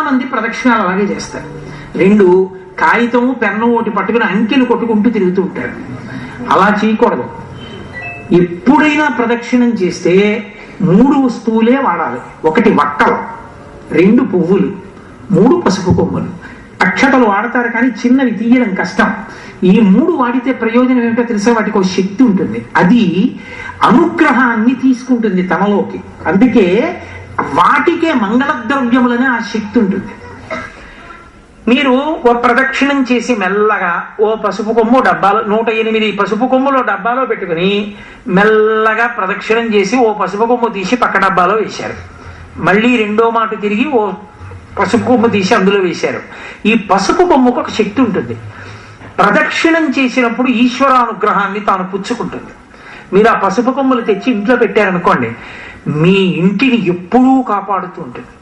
మంది ప్రదక్షిణాలు అలాగే చేస్తారు. రెండు కాగితము పెన్ను ఒకటి పట్టుకుని అంకెలు కొట్టుకుంటూ తిరుగుతూ ఉంటారు. అలా చేయకూడదు. ఎప్పుడైనా ప్రదక్షిణం చేస్తే 3 వస్తువులే వాడాలి. 1 వక్కలు, 2 పువ్వులు, 3 పసుపు కొమ్ములు. అక్షతలు వాడతారు కానీ చిన్నవి తీయడం కష్టం. ఈ 3 వాడితే ప్రయోజనం ఏమిటో తెలిసే వాటికి ఒక శక్తి ఉంటుంది. అది అనుగ్రహాన్ని తీసుకుంటుంది తనలోకి. అందుకే వాటికే మంగళ ద్రవ్యములనే ఆ శక్తి ఉంటుంది. మీరు ఓ ప్రదక్షిణం చేసి మెల్లగా ఓ పసుపు కొమ్ము డబ్బాలో 108 పసుపు కొమ్ములో డబ్బాలో పెట్టుకుని మెల్లగా ప్రదక్షిణం చేసి ఓ పసుపు కొమ్ము తీసి పక్క డబ్బాలో వేశారు. మళ్ళీ రెండో మాట తిరిగి ఓ పసుపు కొమ్ము తీసి అందులో వేశారు. ఈ పసుపు కొమ్ముకు ఒక శక్తి ఉంటుంది. ప్రదక్షిణం చేసినప్పుడు ఈశ్వరానుగ్రహాన్ని తాను పుచ్చుకుంటుంది. మీరు ఆ పసుపు కొమ్ములు తెచ్చి ఇంట్లో పెట్టారనుకోండి, మీ ఇంటిని ఎప్పుడూ కాపాడుతూ ఉంటుంది.